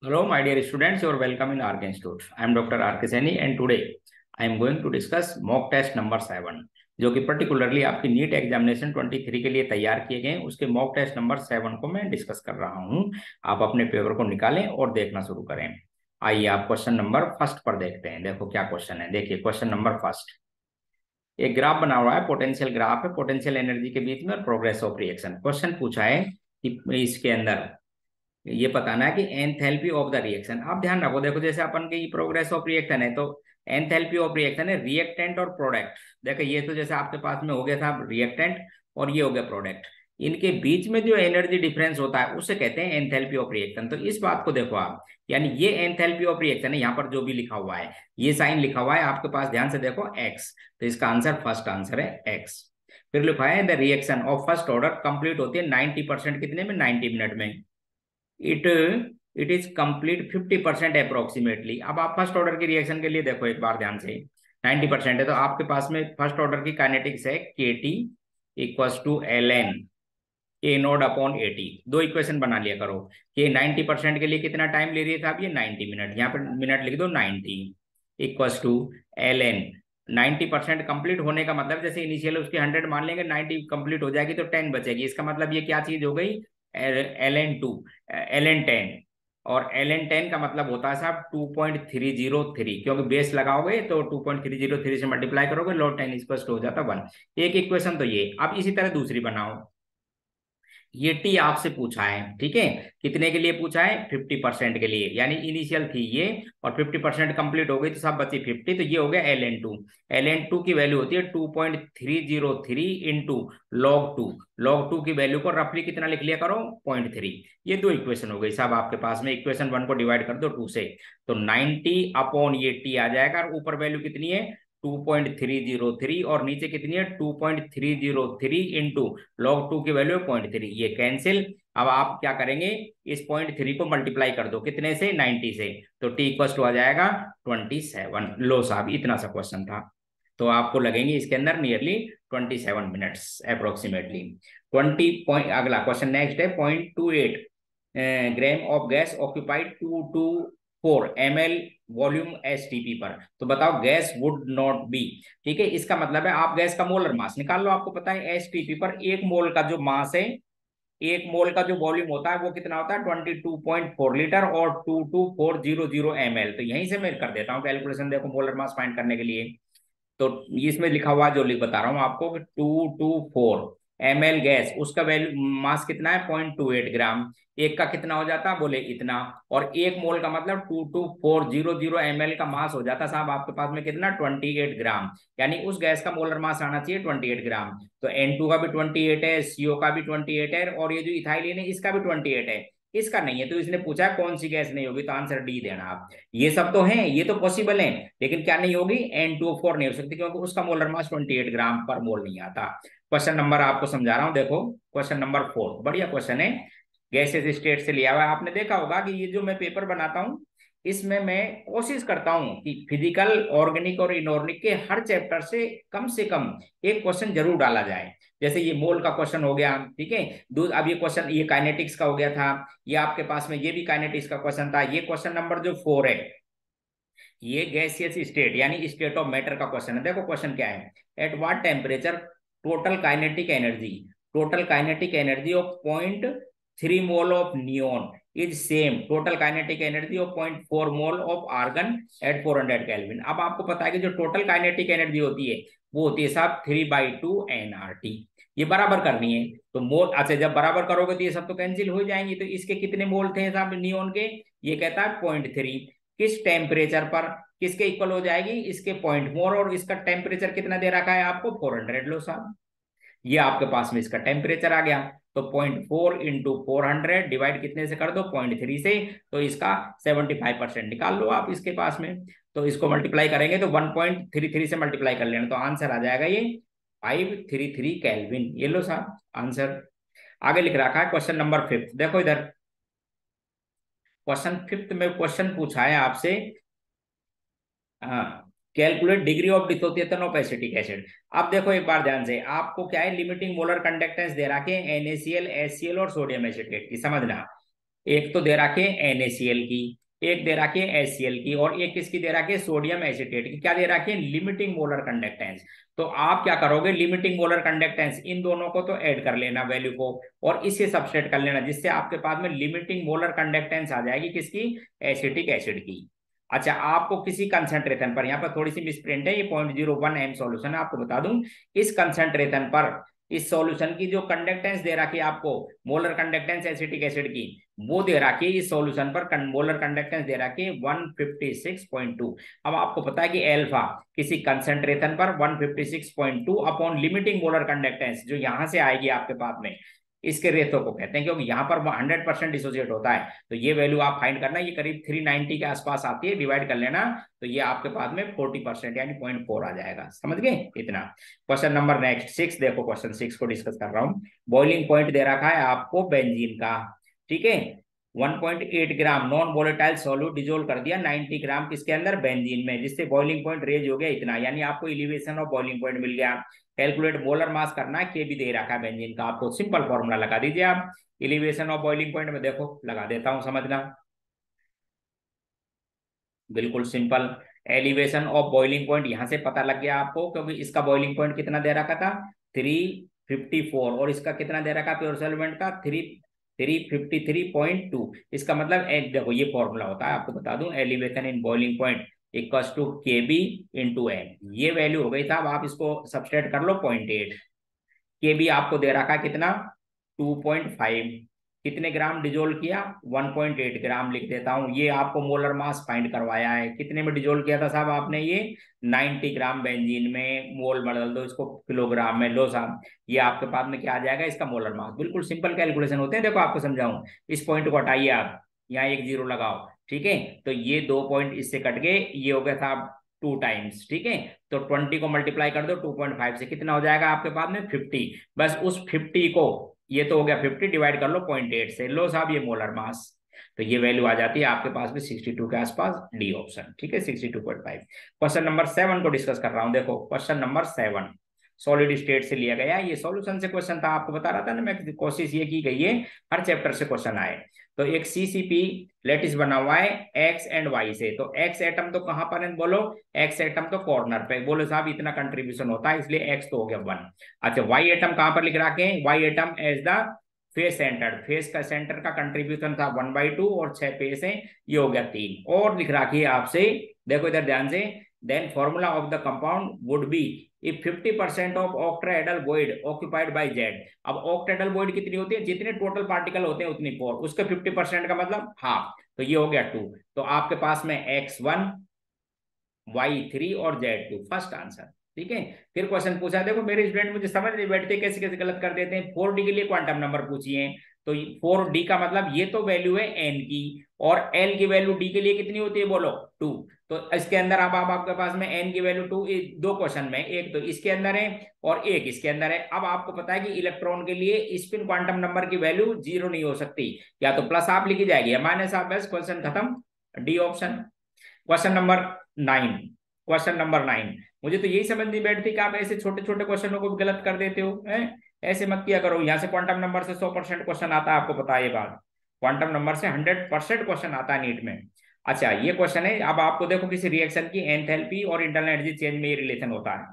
Hello, my dear students. You are welcome in RK Institute. I am Dr. RK Saini, and today I am going to discuss mock test number 7, जो कि particularly आपकी NEET examination 23 के लिए तैयार किए गए हैं। उसके मॉक टेस्ट नंबर 7 को मैं डिस्कस कर रहा हूं। आप अपने पेपर को निकालें और देखना शुरू करें। आइए आप क्वेश्चन नंबर फर्स्ट पर देखते हैं। देखो क्या क्वेश्चन है। देखिए क्वेश्चन नंबर फर्स्ट, एक ग्राफ बना हुआ है, पोटेंशियल ग्राफ है, पोटेंशियल एनर्जी के बीच में प्रोग्रेस ऑफ रिएक्शन। क्वेश्चन पूछा है कि इसके अंदर ये बताना है कि एंथैल्पी ऑफ द रिएक्शन। आप ध्यान रखो, देखो जैसे अपन की प्रोग्रेस ऑफ रिएक्शन है तो एंथैल्पी ऑफ रिएक्शन है रिएक्टेंट और प्रोडक्ट। देखो ये तो जैसे आपके पास में हो गया था रिएक्टेंट और ये हो गया प्रोडक्ट, इनके बीच में जो एनर्जी डिफरेंस होता है उसे कहते हैं एंथैल्पी ऑफ रिएक्शन। तो इस बात को देखो आप, यानी ये एंथैल्पी ऑफ रिएक्शन है। यहाँ पर जो भी लिखा हुआ है, ये साइन लिखा हुआ है आपके पास, ध्यान से देखो एक्स, तो इसका आंसर फर्स्ट आंसर है एक्स। फिर लिखा है the reaction of first order complete होती है 90% कितने में, 90 मिनट में। It it is complete 50% approximately. अब आप फर्स्ट ऑर्डर की रिएक्शन के लिए देखो एक बार ध्यान से, 90% है तो आपके पास में फर्स्ट ऑर्डर की काइनेटिक्स है K T equals to L N A naught upon A T. दो इक्वेशन बना लिया करो कि 90% के लिए कितना टाइम ले रही है साहब, ये 90 मिनट, यहाँ पर मिनट लिख दो 90 equals to L N. 90% complete होने का मतलब जैसे इनिशियल उसकी 100 मान लेंगे, 90 कंप्लीट हो जाएगी तो 10 बचेगी। इसका मतलब ये क्या चीज हो गई, L N two, L N 10। और एल एन 10 का मतलब होता है साहब 2.303, क्योंकि बेस लगाओगे तो 2.303 से मल्टीप्लाई करोगे, लॉग 10 स्पष्ट हो जाता 1। एक इक्वेशन तो ये। अब इसी तरह दूसरी बनाओ। ये टी आपसे पूछा है, ठीक है, कितने के लिए पूछा है, 50% के लिए, यानी इनिशियल थी ये और 50% कंप्लीट हो गई तो सब बची 50, तो ये हो गया L N two. L N two की वैल्यू होती है 2.303 इंटू लॉग 2। लॉग 2 की वैल्यू को रफली कितना लिख लिया करो, 0.3। ये दो इक्वेशन हो गई साहब आपके पास में। इक्वेशन 1 को डिवाइड कर दो 2 से, तो 90 अपॉन ये टी आ जाएगा, और ऊपर वैल्यू कितनी है 2.303 और नीचे कितनी है 2.303 इंटू log 2 की वैल्यू 0.3, ये कैंसिल। अब आप क्या करेंगे, इस 0.3 को मल्टीप्लाई कर दो कितने से, 90 से, तो टी इक्वल टू आ जाएगा 27। लो साहब इतना सा क्वेश्चन था, तो आपको लगेंगे इसके अंदर नियरली 27 मिनट्स अप्रोक्सीमेटली। 20 अगला क्वेश्चन नेक्स्ट है, 0.28 gram of gas occupied 224 ml volume STP पर। तो बताओ गैस वुड नॉट बी, ठीक है, इसका मतलब है आप गैस का मोलर मास निकाल लो। आपको पता है एसटीपी पर एक मोल का जो मास है, एक मोल का जो वॉल्यूम होता है वो कितना होता है 22.4 लीटर और 22400 ml। तो यहीं से मैं कर देता हूँ कैलकुलेशन, देखो मोलर मास फाइंड करने के लिए। तो इसमें लिखा हुआ जो लिख बता रहा हूँ आपको कि 224 ml गैस, उसका वैल्यू मास कितना है 0.28 ग्राम। एक का कितना हो जाता है, बोले इतना, और एक मोल का मतलब 22400 ml का मास हो जाता साहब आपके पास में कितना, 28 ग्राम। यानी उस गैस का मोलर मास आना चाहिए 28 ग्राम। तो N2 का भी 28 है, CO का भी 28 है, और ये जो इथाइलिन है इसका भी 28 है, इसका नहीं है। तो इसने पूछा कौन सी गैस नहीं होगी, तो आंसर डी देना आप। ये सब तो हैं, ये तो पॉसिबल है, लेकिन क्या नहीं होगी, N2O4 नहीं हो सकती, क्योंकि उसका मोलर मास 28 ग्राम पर मोल नहीं आता। क्वेश्चन नंबर आपको समझा रहा हूं, देखो क्वेश्चन नंबर 4 बढ़िया क्वेश्चन है, गैसेस स्टेट से लिया हुआ है। आपने देखा होगा कि ये जो मैं पेपर बनाता हूं इसमें मैं कोशिश करता हूं कि फिजिकल, ऑर्गेनिक और इनऑर्गेनिक के हर चैप्टर से कम एक क्वेश्चन जरूर डाला जाए। जैसे ये मोल का क्वेश्चन हो गया, ठीक है, अब ये क्वेश्चन ये काइनेटिक्स का हो गया था, ये आपके पास में ये भी काइनेटिक्स का क्वेश्चन था। ये क्वेश्चन नंबर जो 4 है ये गैसियस स्टेट यानी स्टेट ऑफ मैटर का क्वेश्चन है। देखो क्वेश्चन क्या है, at what temperature total kinetic energy, total kinetic energy of 0.3 mole of neon is same total kinetic energy of 0.4 mole of argon at 400 kelvin. अब आपको पता है कि जो टोटल काइनेटिक एनर्जी होती है वो होती है साहब 3/2 nRT। ये बराबर करनी है तो मोल, अच्छा जब बराबर करोगे तो ये सब तो कैंसिल हो जाएंगे। तो इसके कितने मोल थे साहब नियोन के, ये कहता है 0.3, किस टेम्परेचर पर, किसके इक्वल हो जाएगी, इसके 0.4, और इसका टेम्परेचर कितना दे रखा है आपको 400। लो साहब ये आपके पास में इसका टेम्परेचर आ गया, तो 0.4 इंटू 400 डिवाइड कितने से कर दो, 0.3 से, तो इसका 75% निकाल लो आप इसके पास में। तो इसको मल्टीप्लाई करेंगे तो 1.33 से मल्टीप्लाई कर लेना, तो आंसर आ जाएगा ये 533 केल्विन। ये लो साहब आंसर। आगे लिख रखा है क्वेश्चन नंबर 5, देखो इधर क्वेश्चन 5 में क्वेश्चन पूछा है आपसे, हाँ, calculate degree of dissociation of acetic acid. अब देखो एक बार ध्यान से, आपको क्या है लिमिटिंग मोलर कंडक्टेंस दे रखे हैं NaCl, HCl और सोडियम एसिटेट की, समझना। एक तो दे रखे NaCl की, एक दे रखी है HCl की, और एक किसकी दे रखी है सोडियम एसीटेट की। क्या दे रखी है? Limiting molar conductance. तो आप क्या करोगे, लिमिटिंग मोलर कंडक्टेंस इन दोनों को तो ऐड कर लेना वैल्यू को, और इसे सबस्ट्रेट कर लेना, जिससे आपके पास में लिमिटिंग मोलर कंडक्टेंस आ जाएगी किसकी? एसिटिक एसिड की। अच्छा, आपको किसी कंसंट्रेशन पर, यहाँ पर थोड़ी सी मिसप्रिंट है, ये 0.01 m सॉल्यूशन है, आपको बता दूं इस कंसंट्रेशन पर इस सॉल्यूशन की जो कंडक्टेंस दे रखी है आपको, मोलर कंडक्टेंस एसिटिक एसिड की, वो दे रखी है इस सॉल्यूशन पर मोलर कंडक्टेंस दे रखी है 156.2। अब आपको पता है कि एल्फा किसी कंसंट्रेशन पर 156.2 अपॉन लिमिटिंग मोलर कंडक्टेंस जो यहां से आएगी आपके पास में, इसके रेशो को कहते हैं, क्योंकि यहाँ पर 100% डिसोसिएट होता है। तो ये वैल्यू आप फाइंड करना, ये करीब 390 के आसपास आती है, डिवाइड कर लेना, तो ये आपके पास में 40% यानी 0.4 आ जाएगा। समझ गए इतना? क्वेश्चन नंबर नेक्स्ट 6 देखो, क्वेश्चन 6 को डिस्कस कर रहा हूँ। बॉइलिंग पॉइंट दे रखा है आपको बेंजीन का, ठीक है। 1.8 ग्राम नॉन वोलेटाइल सॉल्यूट डिजोल्व कर दिया 90 ग्राम किसके अंदर? बेंजीन में, जिससे बॉइलिंग पॉइंट रेज हो गया इतना, यानी आपको एलिवेशन ऑफ बॉइलिंग पॉइंट मिल गया। कैलकुलेट मोलर मास करना है, के भी दे रखा है बेंजीन का, आपको सिंपल फॉर्मूला लगा दीजिए आप। एलिवेशन ऑफ बॉइलिंग पॉइंट में देखो लगा देता हूं, समझना बिल्कुल simple. Elevation of boiling point यहां से पता लग गया आपको, क्योंकि इसका बॉइलिंग पॉइंट कितना दे रखा था? 354, और इसका कितना दे रखा प्योर सॉल्वेंट का? 353.2। इसका मतलब एक देखो ये फॉर्मूला होता है, आपको बता दूं, elevation in boiling point equals to KB into M. ये वैल्यू हो गई था, अब आप इसको सब्सट्रैक्ट कर लो 0.8। KB आपको दे रखा कितना? 2.5। कितने ग्राम डिजोल्व किया? 1.8 ग्राम लिख देता हूं। ये आपको मोलर मास फाइंड करवाया है, कितने में डिजोल्व किया था साहब आपने? ये 90 ग्राम बेंजीन में। मोल बदल दो इसको किलोग्राम में, लो साहब ये आपके पास में क्या आ जाएगा? इसका मोलर मास। बिल्कुल सिंपल कैलकुलेशन होते हैं, देखो आपको समझाऊं। इस पॉइंट को हटाइए आप, यहाँ एक जीरो लगाओ, ठीक है। तो ये 2 पॉइंट इससे कट गए, ये हो गया था 2 टाइम्स, ठीक है। तो 20 को मल्टीप्लाई कर दो 2.5 से, कितना हो जाएगा आपके पास में? 50। बस उस 50 को, ये तो हो गया 50, डिवाइड कर लो 0.8 से, लो साहब ये मोलर मास। तो ये वैल्यू आ जाती है आपके पास में 62 के आसपास, डी ऑप्शन, ठीक है 62.5। क्वेश्चन नंबर 7 को डिस्कस कर रहा हूं, देखो क्वेश्चन नंबर 7 सॉलिड स्टेट से लिया गया, ये सॉल्यूशन से क्वेश्चन था, आपको बता रहा था ना मैं, कोशिश ये की गई है हर चैप्टर से क्वेश्चन आए। तो एक CCP लेटिस बना हुआ है X एंड Y से, तो X एटम तो कहां पर है बोलो? X एटम तो कॉर्नर पे, बोलो साहब इतना कंट्रीब्यूशन होता है, इसलिए X तो हो गया 1। अच्छा, Y एटम कहां पर लिख रखे हैं? Y atom at the face centre, face का सेंटर का कंट्रीब्यूशन था 1/2, और 6 फेस है, ये हो गया 3। और लिख रखी है आपसे, देखो इधर ध्यान से, then formula of the compound would be if 50% of octahedral void occupied by Z। अब ऑक्टाहेड्रल वॉइड कितनी होती है? जितने टोटल पार्टिकल होते हैं उतनी 4, उसके 50% का मतलब हाफ, तो ये हो गया 2। तो आपके पास में X1 Y3 और Z2 फर्स्ट आंसर, ठीक है। फिर क्वेश्चन पूछा, देखो मेरे स्टूडेंट मुझे समझ नहीं बैठते, कैसे कैसे गलत कर देते हैं। 4D के लिए क्वांटम नंबर पूछिए, तो 4D का मतलब ये तो वैल्यू है n की, और L की वैल्यू D के लिए कितनी होती है बोलो? 2। तो इसके अंदर अब आपके पास में n की वैल्यू 2, दो क्वेश्चन में, एक तो इसके अंदर है और एक इसके अंदर है। अब आपको पता है कि इलेक्ट्रॉन के लिए स्पिन क्वांटम नंबर की वैल्यू 0 नहीं हो सकती, या तो प्लस आप लिखी जाएगी या माइनस आप, बस क्वेश्चन खत्म, D option. Question number 9, question number 9, मुझे तो यही समझ नहीं बैठती कि आप ऐसे छोटे छोटे क्वेश्चनों को भी गलत कर देते हो, हैं? ऐसे मत किया करो। यहाँ से क्वांटम नंबर से 100% क्वेश्चन आता है, आपको पता है ये बात। क्वांटम नंबर से 100% क्वेश्चन आता है नीट में। अच्छा, ये क्वेश्चन है, अब आपको देखो किसी रिएक्शन की एंथैल्पी और इंटरनल एनर्जी चेंज में ये रिलेशन होता है,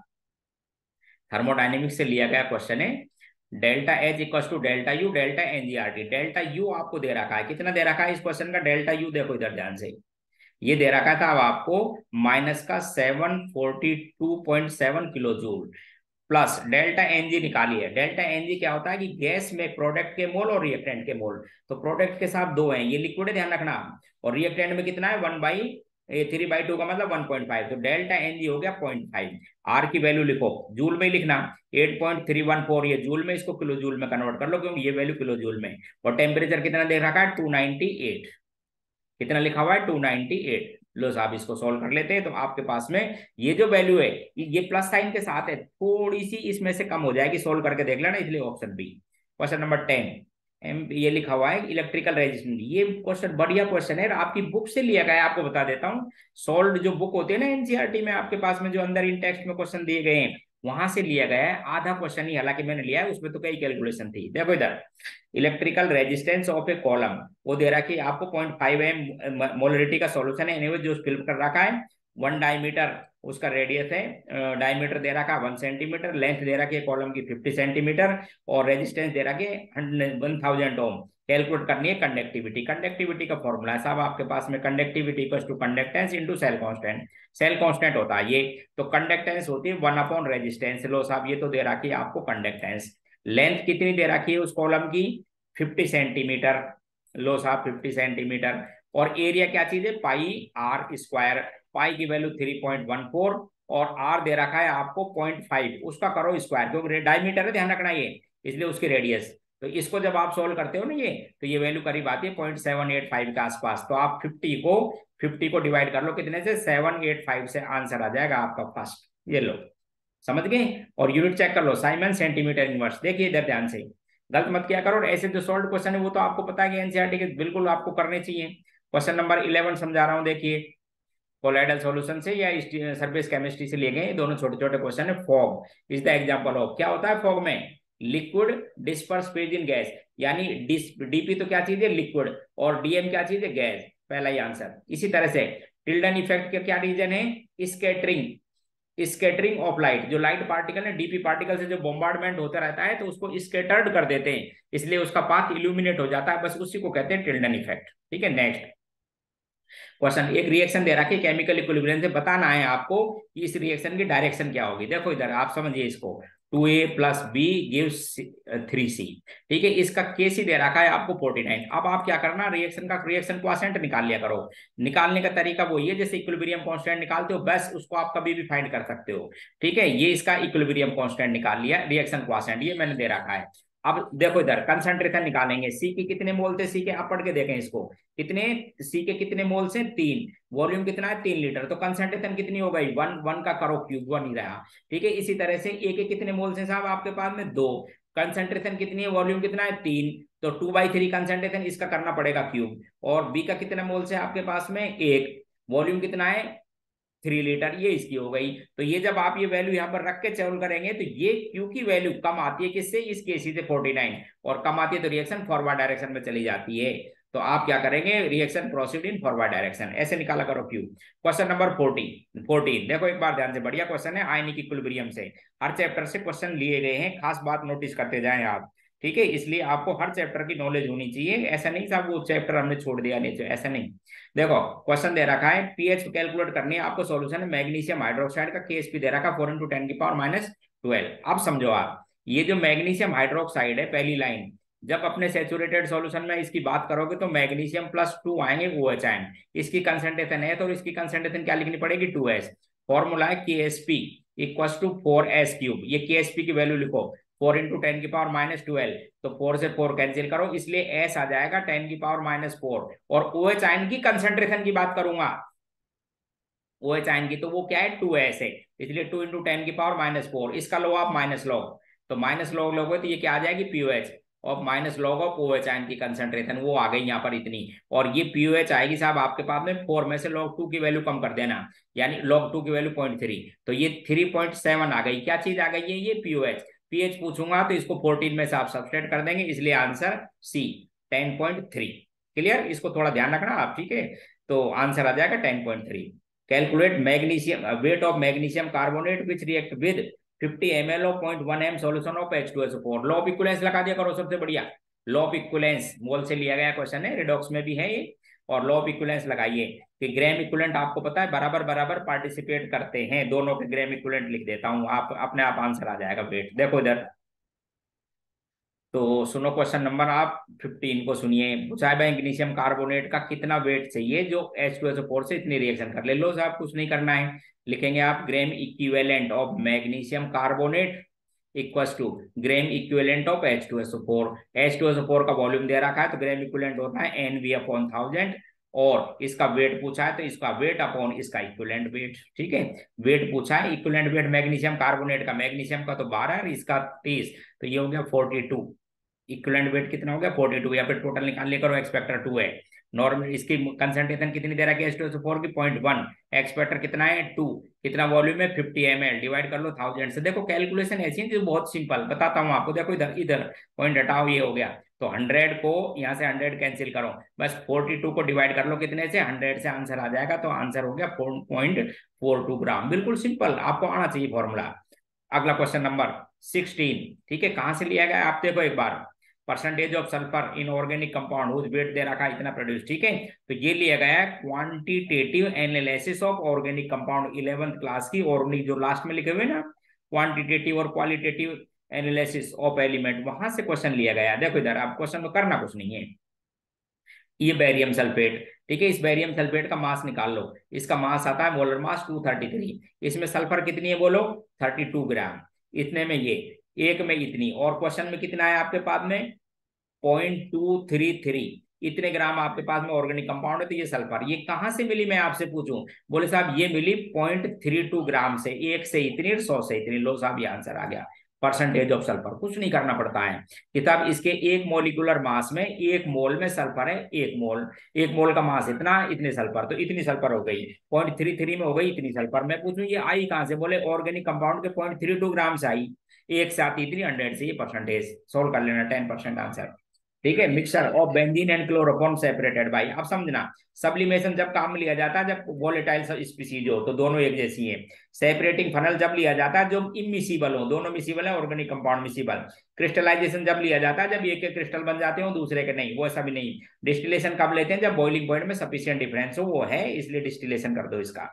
थर्मोडाइनेमिक्स से लिया गया क्वेश्चन है। Delta H equal to delta U delta NGRT। Delta U आपको दे रखा है, कितना दे रखा है इस क्वेश्चन का? डेल्टा यू देखो इधर ध्यान से, ये दे रखा था अब आपको माइनस का 742.7 kilojoule, plus delta NG निकालिए। डेल्टा एनजी क्या होता है कि गैस में प्रोडक्ट के मोल और रिएक्टेंट के मोल, तो प्रोडक्ट के साथ 2 हैं, ये लिक्विड है ध्यान रखना, और रिएक्टेंट में कितना है? 3/2 का मतलब 1.5, तो डेल्टा एनजी हो गया 0.5। आर की वैल्यू लिखो, जूल में लिखना 8.314, ये जूल में, इसको किलो जूल में कन्वर्ट कर लो क्योंकि ये वैल्यू किलो जूल में। और टेम्परेचर कितना दे रखा है? 298, कितना लिखा हुआ है? 298। लो साहब इसको सोल्व कर लेते हैं, तो आपके पास में ये जो वैल्यू है, ये प्लस साइन के साथ है, थोड़ी सी इसमें से कम हो जाएगी, सोल्व करके देख लेना, इसलिए ऑप्शन बी। क्वेश्चन नंबर 10, ये लिखा हुआ है इलेक्ट्रिकल रेजिस्टेंस। ये क्वेश्चन बढ़िया क्वेश्चन है, आपकी बुक से लिया गया है, आपको बता देता हूँ। सोल्व जो बुक होती है ना एनसीईआरटी में, आपके पास में जो अंदर इन टेक्स्ट में क्वेश्चन दिए गए हैं, वहां से लिया गया है, आधा क्वेश्चन ही हालांकि मैंने लिया है, उसमें तो कई कैलकुलेशन थी। देखो इधर, electrical resistance of A column, वो दे रहा है कि आपको 0.5 मोलरिटी का सॉल्यूशन है, एनीवे जो फिल कर रखा है। 1 डायमीटर उसका रेडियस है, डायमीटर दे रखा 1 सेंटीमीटर, लेंथ दे रखी है कॉलम की 50 सेंटीमीटर, और रेजिस्टेंस दे रखी है 1000 ओम। कैलकुलेट करनी है कंडक्टिविटी। कंडक्टिविटी का फॉर्मूला है साहब आपके पास में, conductivity equals to conductance into cell constant. Cell constant होता है ये, तो कंडक्टेंस होती है 1/रेजिस्टेंस। लो साहब ये तो दे रखी है आपको कंडक्टेंस। लेंथ कितनी दे रखी है उस कॉलम की, 50 सेंटीमीटर। लो साहब 50 सेंटीमीटर। और एरिया क्या चीज है, πr²। पाई की वैल्यू 3.14, और आर दे रखा है आपको 0.5, उसका करो स्क्वायर, क्योंकि डायमीटर है ध्यान रखना ये, इसलिए उसकी रेडियस। तो इसको जब आप सोल्व करते हो ना ये, तो ये वैल्यू करीब आती है 0.785 के आसपास। तो आप 50 को डिवाइड कर लो कितने से, 785 से, आंसर आ जाएगा आपका फर्स्ट। ये लो, समझ गए। और यूनिट चेक कर लो, साइमन सेंटीमीटर इनवर्स। देखिए इधर ध्यान से, गलत मत किया करो। ऐसे जो सॉल्व क्वेश्चन है वो तो आपको पता है कि एनसीईआरटी के बिल्कुल आपको करने चाहिए। क्वेश्चन नंबर 11 समझा रहा हूँ, देखिए। कोलाइडल सॉल्यूशन से या सरफेस केमिस्ट्री से लिए गए ये दोनों छोटे छोटे क्वेश्चन है। Fog is the example of, क्या होता है फॉग में, liquid disperse phase in gas. यानी डीपी तो क्या चीज है, लिक्विड, और डीएम क्या चीज है, गैस। पहला ही आंसर। इसी तरह से टिल्डन इफेक्ट का क्या रीजन है, स्कैटरिंग। स्कैटरिंग ऑफ लाइट, जो लाइट पार्टिकल है डीपी पार्टिकल से जो बॉम्बार्डमेंट होता रहता है तो उसको स्कैटर्ड कर देते हैं, इसलिए उसका पाथ इल्यूमिनेट हो जाता है, बस उसी को कहते हैं टिल्डन इफेक्ट। ठीक है, नेक्स्ट क्वेश्चन। एक रिएक्शन दे रखी है केमिकल इक्विलिब्रियम से, बताना है आपको कि इस रिएक्शन की डायरेक्शन क्या होगी। देखो इधर आप समझिए इसको, 2a + b गिव्स 3c। ठीक है, इसका केसी दे रखा है आपको 49। अब आप क्या करना, रिएक्शन का रिएक्शन क्वोशिएंट निकाल लिया करो। निकालने का तरीका वही है जैसे इक्विलिब्रियम कांस्टेंट निकालते हो, बस उसको आप कभी भी फाइंड कर सकते हो। ठीक है, ये इसका इक्विलिब्रियम कांस्टेंट निकाल लिया, रिएक्शन क्वोशिएंट ये मैंने दे रखा है। अब देखो इधर कंसंट्रेशन निकालेंगे, सी के कितने मोल थे, सी के आप पढ़ के देखें इसको, कितने, सी के कितने मोल से 3, वॉल्यूम कितना है 3 लीटर, तो कंसंट्रेशन कितनी हो गई 1, 1 का करो क्यूब, 1 ही रहा। ठीक है, इसी तरह से ए के कितने मोल से साहब आपके पास में 2, कंसंट्रेशन कितनी है, वॉल्यूम कितना है 3, तो 2/3 कंसंट्रेशन, इसका करना पड़ेगा क्यूब। और बी का कितना मोल से आपके पास में 1, वॉल्यूम कितना है 3 लीटर, ये इसकी हो गई। तो ये जब आप ये वैल्यू यहाँ पर रख के सॉल्व करेंगे तो ये क्यू की वैल्यू कम आती है किससे, इस केसी से 49, और कम आती है तो रिएक्शन फॉरवर्ड डायरेक्शन में चली जाती है। तो आप क्या करेंगे, reaction proceed in forward direction, ऐसे निकाला करो क्यू। क्वेश्चन नंबर 14 देखो एक बार ध्यान से, बढ़िया क्वेश्चन है आयनिक इक्विलिब्रियम से। हर चैप्टर से क्वेश्चन लिए गए हैं, खास बात नोटिस करते जाएं आप। ठीक है, इसलिए आपको हर चैप्टर की नॉलेज होनी चाहिए, ऐसा नहीं साहब वो चैप्टर हमने छोड़ दिया नीचे, ऐसा नहीं। देखो क्वेश्चन दे रखा है, पीएच कैलकुलेट करनी है आपको, सॉल्यूशन है मैग्नीशियम हाइड्रोक्साइड का, केएसपी दे रखा 4 × 10⁻12। अब समझो आप, ये जो मैग्नीशियम हाइड्रोक्साइड है, पहली लाइन, जब अपने सेचुरेटेड सॉल्यूशन में इसकी बात करोगे तो मैग्नीशियम +2 आएंगे OH आयन, इसकी कंसंट्रेशन है तो इसकी कंसंट्रेशन क्या लिखनी पड़ेगी 2s। फॉर्मूला है KSP = 4s³, ये KSP की वैल्यू लिखो, 4 × 10⁻12, तो 4 से 4 कैंसिल करो, इसलिए s आ जाएगा 10⁻4। और OH आयन की कंसंट्रेशन की बात करूंगा, OH आयन की, तो वो क्या है 2s है, इसलिए 2 × 10⁻4, इसका लो आप माइनस लॉग, तो माइनस लॉग लोगे तो ये क्या आ जाएगी POH, और minus log of OH ion की कंसंट्रेशन वो आ गई यहाँ पर इतनी, और ये POH आएगी साहब आपके पास में 4 में से log 2 की वैल्यू कम कर देना, यानी log 2 की वैल्यू 0.3, तो ये 3.7 आ गई। क्या चीज आ गई है, ये POH। पीएच पूछूंगा तो इसको 14 में से आप सब्सट्रैक्ट कर देंगे, इसलिए आंसर सी 10.3। क्लियर, इसको थोड़ा ध्यान रखना आप। ठीक है, तो आंसर आ जाएगा 10.3। Calculate magnesium weight of magnesium carbonate which react with 50 ml of 0.1 m solution of H2SO4। Law of equivalence लगा दिया करो, सबसे बढ़िया। लॉ ऑफ इक्विवेलेंस मोल से लिया गया क्वेश्चन है, रिडॉक्स में भी है ये, और लॉ ऑफ इक्विवेलेंस लगाइए कि ग्राम इक्विवेलेंट आपको पता है बराबर बराबर पार्टिसिपेट करते हैं, दोनों के ग्राम इक्विवेलेंट लिख देता हूं, आप अपने आप आंसर आ जाएगा वेट। देखो इधर, तो सुनो क्वेश्चन नंबर आप 15 को सुनिए, पूछा है मैग्नीशियम कार्बोनेट का कितना वेट चाहिए जो H2SO4 से इतनी रिएक्शन कर ले। लो साहब कुछ नहीं करना है, लिखेंगे आप gram equivalent of magnesium carbonate equals to gram equivalent of H2SO4। H2SO4 का वॉल्यूम दे रखा है तो ग्राम इक्विवेलेंट होता है NV/1000, और इसका वेट पूछा है तो इसका वेट अपॉन इसका इक्विवेलेंट वेट। ठीक है, वेट पूछा है, इक्विवेलेंट वेट मैग्नीशियम कार्बोनेट का, मैग्नीशियम का तो 12 है, इसका 30, तो ये हो गया 42। इक्विवेलेंट वेट कितना हो गया 42, या फिर टोटल निकाल ले करो, एक्स फैक्टर 2 है, नॉर्मल इसकी कंसंट्रेशन कितनी दे रखी है H2SO4 की 0.1, एक्सपेक्टर कितना है 2, कितना वॉल्यूम है 50 ml, डिवाइड कर लो 1000 से। देखो कैलकुलेशन ऐसी है जो बहुत सिंपल बताता हूँ आपको। देखो इधर इधर पॉइंट हटाओ, ये हो गया। तो 100 को यहाँ से 100 कैंसिल करो, बस 42 को डिवाइड कर लो कितने से 100 से, आंसर आ जाएगा। तो आंसर हो गया 4.42 ग्राम। बिल्कुल सिंपल, आपको आना चाहिए फॉर्मूला। अगला क्वेश्चन नंबर 16, ठीक है, कहां से लिया गया आप देखो एक बार। Percentage of sulphur in organic compound whose weight दे रखा है इतना प्रोड्यूस, ठीक है। तो ये लिया गया है quantitative analysis of organic compound 11th class की ऑर्गेनिक, जो लास्ट में लिखे हुए ना क्वांटिटेटिव और क्वालिटेटिव एनालिसिस ऑफ एलिमेंट, वहां से क्वेश्चन लिया गया। देखो इधर आप क्वेश्चन में करना कुछ नहीं है। ये बैरियम सल्फेट, ठीक है, इस बैरियम सल्फेट का मास निकाल लो। इसका मास आता है मोलर मास 233। इसमें सल्फर कितनी है बोलो 32 ग्राम। इतने में ये एक में इतनी, और क्वेश्चन में कितना है आपके पास में 0.233, इतने ग्राम आपके पास में ऑर्गेनिक कंपाउंड है। तो ये सल्फर ये कहां से मिली मैं आपसे पूछूं, बोले साहब ये मिली 0.32 ग्राम से, एक से इतनी 100 से इतनी। लो साहब ये आंसर आ गया परसेंटेज ऑफ सल्फर। कुछ नहीं करना पड़ता है किताब। इसके एक मोलिकुलर मास में, एक मोल में सल्फर है, एक मोल का मास इतना, इतने सल्फर, तो इतनी सल्फर हो गई 0.33 में हो गई इतनी सल्फर। मैं पूछूं ये आई कहां से, बोले ऑर्गेनिक कंपाउंड के 0.32 ग्राम से आई, एक से आती इतनी 100 से। ये परसेंटेज सोल्व कर लेना, 10% आंसर, ठीक है। Mixture of benzene and chloroform separated by, अब समझना सब्लिमेशन जब काम में लिया जाता है जब वोलेटाइल स्पीसीज हो तो दोनों एक जैसी है। सेपरेटिंग फनल जब लिया जाता है जो इमिसिबल हो, दोनों मिसिबल है, ऑर्गेनिक कंपाउंड मिसिबल। क्रिस्टलाइजेशन जब लिया जाता है जब एक के क्रिस्टल बन जाते हो दूसरे के नहीं, वो ऐसा भी नहीं। डिस्टिलेशन कब लेते हैं, जब बॉइलिंग पॉइंट में सफिशिएंट डिफरेंस हो, वो है इसलिए डिस्टिलेशन कर दो इसका।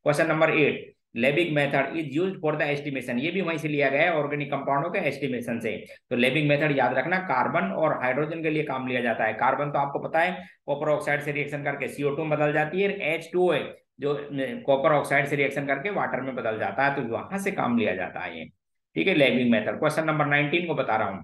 Question number 8, Liebig method is used for the estimation, ये भी वहीं से लिया गया है ऑर्गेनिक कंपाउंडों के एस्टिमेशन से। तो लेबिंग मेथड याद रखना, कार्बन और हाइड्रोजन के लिए काम लिया जाता है। कार्बन तो आपको पता है कॉपर ऑक्साइड से रिएक्शन करके CO2 में बदल जाती है, H2O है जो कॉपर ऑक्साइड से रिएक्शन करके वाटर में बदल जाता है, तो वहां से काम लिया जाता है ये, ठीक है, लेबिंग मेथड। क्वेश्चन नंबर 19 को बता रहा हूं,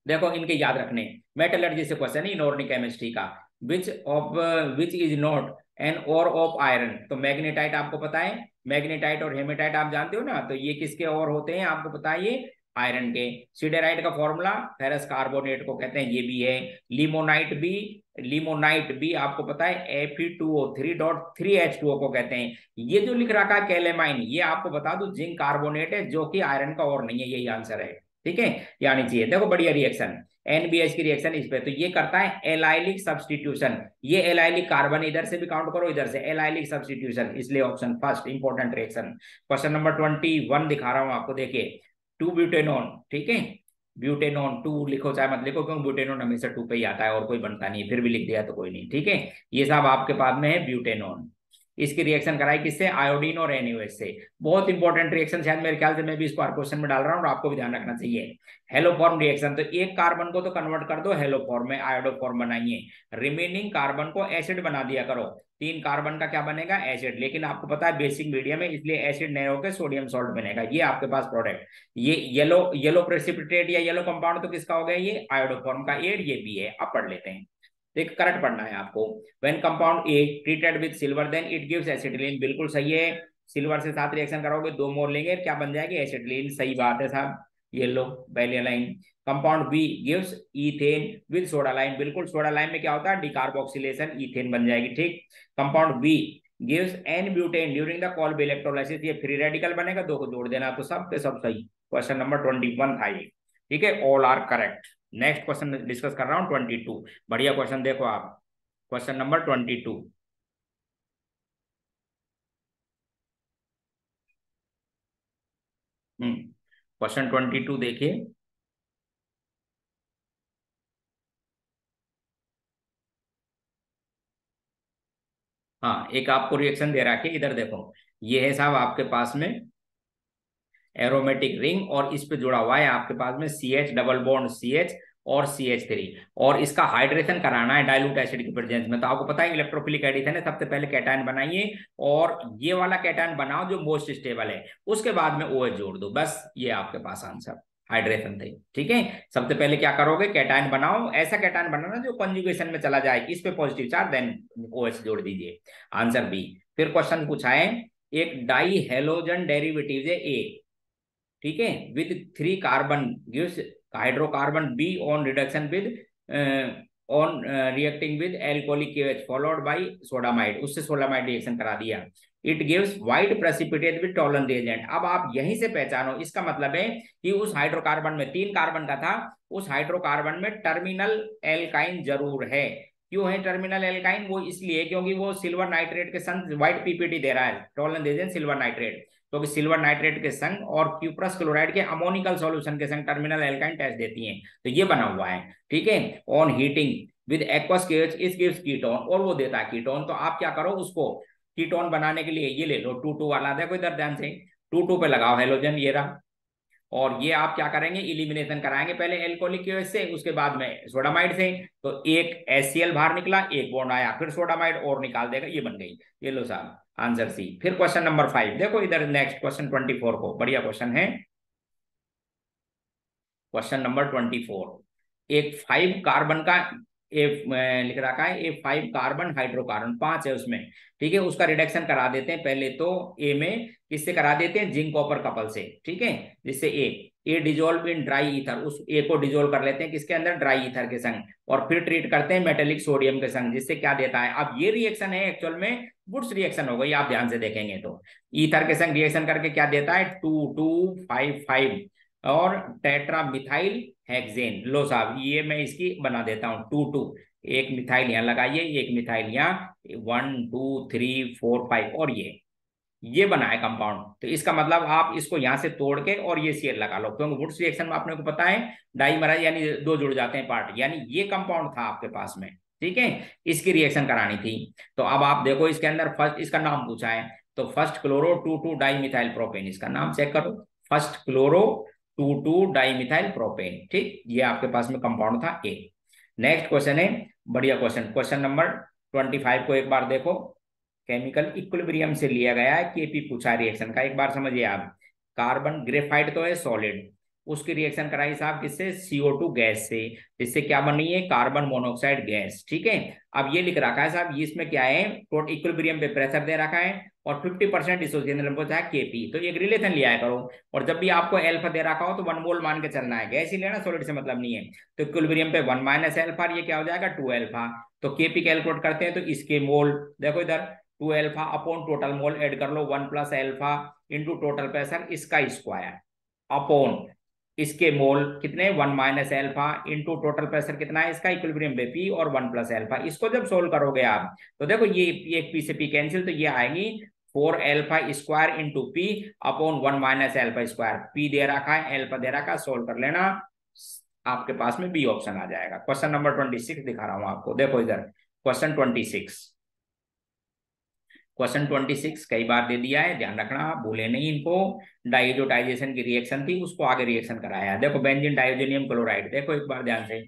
देखो इनके याद रखने। मेटलर्जी से क्वेश्चन है इनऑर्गेनिक केमिस्ट्री का, which is not an ore of iron. तो मैग्नेटाइट आपको पता है, मैग्नेटाइट और हेमेटाइट आप जानते हो ना, तो ये किसके और होते हैं आपको पता है, ये आयरन के। सिडेराइट का फॉर्मूला फेरस कार्बोनेट को कहते हैं, ये भी है। लिमोनाइट भी आपको पता है Fe2O3.3H2O को कहते हैं। ये जो लिख रखा है कैलेमाइन, ये आपको बता दूं जिंक कार्बोनेट है जो कि आयरन का और नहीं है, यही आंसर है, ठीक है, ये आनी चाहिए। देखो बढ़िया रिएक्शन, NBH की रिएक्शन इस पे, तो ये करता है एलाइलिक सब्स्टिट्यूशन। ये एलाइलिक कार्बन इधर से भी काउंट करो, इधर से एलाइलिक सब्स्टिट्यूशन, इसलिए option first important reaction. Question number 21 दिखा रहा हूं आपको, देखिए 2 ब्यूटेनॉन, ठीक है, ब्यूटेनॉन 2 लिखो चाहे मत लिखो, क्योंकि ब्यूटेनॉन हमेशा 2 पे ही आता है और कोई बनता नहीं, फिर भी लिख दिया तो कोई नहीं, ठीक है। ये सब आपके पास में है ब्यूटेनॉन। इसकी रिएक्शन कराई किससे, आयोडीन और NaOH से। बहुत इंपॉर्टेंट रिएक्शन, शायद मेरे ख्याल से मैं भी इसको हर क्वेश्चन में डाल रहा हूँ और आपको भी ध्यान रखना चाहिए। हेलोफॉर्म रिएक्शन, तो एक कार्बन को तो कन्वर्ट कर दो हेलोफॉर्म में, आयोडोफॉर्म बनाइए, रिमेनिंग कार्बन को एसिड बना दिया करो। 3 कार्बन का क्या बनेगा, एसिड। लेकिन आपको पता है बेसिक मीडियम है इसलिए एसिड नहीं होकर सोडियम सॉल्ट बनेगा। ये आपके पास प्रोडक्ट, ये येलो प्रेसिपिटेट या येलो कंपाउंड तो किसका हो गया, ये आयोडोफॉर्म का एड, ये भी है। अब पढ़ लेते हैं, देख करेक्ट पढ़ना है आपको। When compound A treated with silver then it gives acetylene, बिल्कुल सही है। सिल्वर से साथ रिएक्शन करोगे 2 मोल लेंगे, क्या बन जाएगी, एसिटिलीन, सही बात है साहब। ये लो बेलियलाइन। Compound B gives ethane with soda lime, बिल्कुल सोडा लाइम में क्या होता है, डिकार्बोक्सिलेशन, इथेन बन जाएगी, ठीक। Compound B gives n butane during the Kolbe electrolysis, ये फ्री रेडिकल बनेगा, 2 को जोड़ देना, तो सब पे सब सही। क्वेश्चन नंबर 21 था ये, ठीक है, all are correct. Next question discuss कर रहा हूं 22, बढ़िया क्वेश्चन देखो आप, क्वेश्चन नंबर 22। क्वेश्चन 22 देखिए, हाँ एक आपको रिएक्शन दे रखी है, इधर देखो, ये है साहब आपके पास में एरोमेटिक रिंग, और इस पे जुड़ा हुआ है आपके पास में CH डबल बॉन्ड CH और CH3, और इसका हाइड्रेशन कराना है डाइल्यूट एसिड की प्रेजेंस में। तो आपको पता है इलेक्ट्रोफिलिक एडिशन है, सबसे पहले कैटायन बनाइए और ये वाला कैटायन बनाओ जो मोस्ट स्टेबल है, उसके बाद में OH जोड़ दो, बस ये आपके पास आंसर हाइड्रेशन थे, ठीक है। सबसे पहले क्या करोगे, कैटायन बनाओ, ऐसा कैटायन बनाना जो कंजुगेशन में चला जाए, इस पे पॉजिटिव चार्ज, देन OH जोड़ दीजिए, आंसर बी। फिर क्वेश्चन पूछा है, एक डाई हेलोजन डेरिवेटिव है A, ठीक है, with 3 carbon gives hydrocarbon be on reduction with on reacting with alcoholic KOH followed by sodamide, उससे सोडामाइड रिएक्शन करा दिया। It gives white precipitate with Tollens reagent. अब आप यहीं से पहचानो, इसका मतलब है कि उस हाइड्रोकार्बन में 3 कार्बन का था, उस हाइड्रोकार्बन में टर्मिनल एल्काइन जरूर है। क्यों है टर्मिनल एल्काइन? वो इसलिए क्योंकि वो सिल्वर नाइट्रेट के संग व्हाइट पीपीटी दे रहा है, टॉलन रिएजेंट सिल्वर नाइट्रेट, क्योंकि सिल्वर नाइट्रेट के संग और क्यूप्रस क्लोराइड के अमोनिकल सॉल्यूशन के संग टर्मिनल एल्काइन टेस्ट देती हैं, तो ये बना हुआ है। ठीक है, on heating with aqueous KOH इस गिव्स कीटोन, और वो देता है कीटोन। तो आप क्या करो, उसको कीटोन बनाने के लिए ये ले लो 2,2 वाला, देखो इधर ध्यान से, 2,2 पे लगाओ हेलोजन, ये रहा। और ये आप क्या करेंगे, इलिमिनेशन कराएंगे पहले एल्कोहलिक KOH से, उसके बाद में सोडामाइड से। तो एक HCl बाहर निकला, एक बॉन्ड आया, फिर सोडामाइड और निकाल देगा, ये बन गई। ये लो साहब आंसर सी। फिर क्वेश्चन नंबर 5 देखो इधर, नेक्स्ट क्वेश्चन 24 को, बढ़िया क्वेश्चन है क्वेश्चन नंबर 24। एक 5 कार्बन का लिख रखा है, ए 5 कार्बन हाइड्रोकार्बन 5 है उसमें। ठीक है, उसका रिडक्शन करा देते हैं पहले तो ए में, किससे करा देते हैं, जिंक कॉपर कपल से। ठीक है, जिससे ए डिजोल्व इन ड्राई ईथर, उस ए को डिजोल्व कर लेते हैं किसके अंदर, ड्राई ईथर के संग, और फिर ट्रीट करते हैं मेटेलिक सोडियम के संग, जिससे क्या देता है। अब ये रिएक्शन है एक्चुअल में वुड्स रिएक्शन हो गई, आप ध्यान से देखेंगे तो ईथर के संग रिएक्शन करके क्या देता है, 2,2,5,5 और टेट्रा मिथाइल हेक्सेन। लो साहब ये मैं इसकी बना देता हूं 2,2, एक मिथाइल यहाँ लगाइए, एक मिथाइल यहाँ, 1 2 3 4 5, और ये बना है कंपाउंड। तो इसका मतलब आप इसको यहाँ से तोड़ के और ये शेयर लगा लो, क्योंकि वुड्स रिएक्शन में आपने को पता है डाइमर यानी 2 जुड़ जाते हैं पार्ट, यानी ये कंपाउंड था आपके पास में। ठीक है, इसकी रिएक्शन करानी थी। तो अब आप देखो इसके अंदर फर्स्ट, इसका नाम पूछा है, तो फर्स्ट क्लोरो 2,2 डाइमिथाइल प्रोपेन, इसका नाम चेक करो, फर्स्ट क्लोरो 2,2 डाइमिथाइल प्रोपेन। ठीक, ये आपके पास में कंपाउंड था ए। नेक्स्ट क्वेश्चन है, बढ़िया क्वेश्चन, क्वेश्चन नंबर 25 को एक बार देखो। केमिकल इक्विलिब्रियम से लिया गया है, केपी पूछा रिएक्शन का, एक बार समझिए आप। कार्बन ग्रेफाइट तो है सॉलिड, उसकी रिएक्शन कराई साहब किससे, CO2 गैस से, जिससे क्या बनी है, कार्बन मोनोऑक्साइड गैस। ठीक है, अब ये लिख रखा है साहब, इसमें क्या है, इक्विलिब्रियम पे प्रेशर दे रखा है और 50% डिसोसिएशन है केपी, तो एक रिलेशन लिया करो। और जब भी आपको एल्फा दे रखा हो तो 1 मोल मान के चलना है, गैस ही लेना, सॉलिड से मतलब नहीं है। तो इक्विलिब्रियम पे 1 माइनस एल्फा, ये क्या हो जाएगा 2 एल्फा। तो केपी कैलकुलेट करते हैं, तो इसके मोल देखो इधर 2 alpha upon total mole add कर लो, 1 plus alpha into total pressure इसका स्क्वायर अपॉन इसके मोल कितने, 1 minus alpha into total pressure कितना है इसका, इक्विलिब्रियम पे पी और 1 प्लस एल्फा। इसको जब सोल्व करोगे आप तो देखो ये एक पी से पी कैंसिल, तो ये आएगी 4 alpha square into P upon 1 minus alpha square. P दे रखा है, एल्फा दे रखा है, सोल्व कर लेना, आपके पास में बी ऑप्शन आ जाएगा। क्वेश्चन नंबर 26 दिखा रहा हूं आपको, देखो इधर क्वेश्चन 26। क्वेश्चन 26 कई बार दे दिया है, ध्यान रखना आप भूले नहीं इनको। डाइजोटाइजेशन की रिएक्शन थी, उसको आगे रिएक्शन कराया। देखो बेंजीन डाइजोनियम क्लोराइड, देखो एक बार ध्यान से,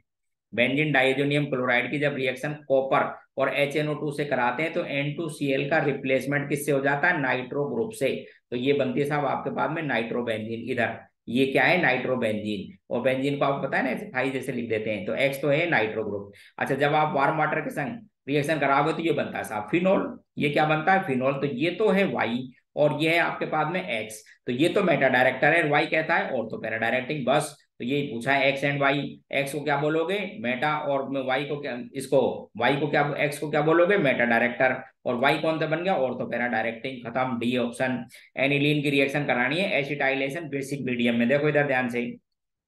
बेंजीन डाइजोनियम क्लोराइड की जब रिएक्शन कॉपर और HNO2 से कराते हैं तो N2Cl का रिप्लेसमेंट किससे हो जाता है, नाइट्रो ग्रुप से। तो ये बनती है साहब आपके पास में नाइट्रोबेंजीन। इधर ये क्या है, नाइट्रोबेंजीन, और बेंजीन को आपको पता है ना ऐसे थाई जैसे लिख देते हैं, तो X तो है नाइट्रो ग्रुप। अच्छा, जब आप वार्म वाटर के संग रिएक्शन कराओगे तो ये बनता है साहब फिनोल। ये क्या बनता है, फिनोल। तो ये तो है Y और ये है आपके पास में X, तो ये तो मेटा डायरेक्टर है, Y कहता है, और तो पैरा डायरेक्टिंग, बस। तो ये पूछा है X एंड Y, X को क्या बोलोगे मेटा, और Y को क्या, इसको Y को क्या, X को क्या बोलोगे मेटा डायरेक्टर, और Y कौन सा बन गया, और तो पैरा डायरेक्टिंग, खत्म, डी ऑप्शन। एनिलीन की रिएक्शन करानी है एसिटाइलेशन बेसिक मीडियम में, देखो इधर ध्यान से,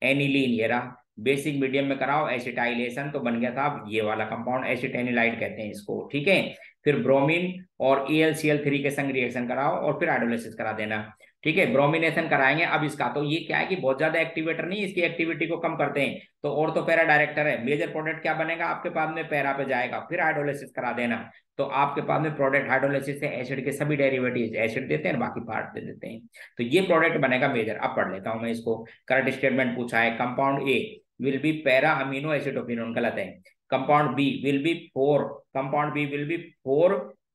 एनिलीन ये रहा, बेसिक मीडियम में कराओ एसिटाइलेशन, तो बन गया था ये वाला कंपाउंड, एसिटेनिलाइट कहते हैं इसको। ठीक है, फिर ब्रोमीन और AlCl3 के संग रिएक्शन कराओ और फिर हाइड्रोलिसिस करा देना। ठीक है, ब्रोमिनेशन कराएंगे अब इसका, तो ये क्या है कि बहुत ज्यादा एक्टिवेटर नहीं, इसकी एक्टिविटी को कम करते हैं, तो और तो पैरा डायरेक्टर है। मेजर प्रोडक्ट क्या बनेगा आपके पास में, पैरा पे जाएगा, फिर हाइड्रोलिसिस करा देना, तो आपके पास में प्रोडक्ट हाइड्रोलिसिस से एसिड के सभी डेरिवेटिव एसिड देते हैं, बाकी पार्ट दे देते हैं, तो ये प्रोडक्ट बनेगा मेजर। अब पढ़ लेता हूं मैं इसको, करंट स्टेटमेंट पूछा है, compound A will be para amino acetophenone, गलत है। Compound B will be 4, compound B will be 4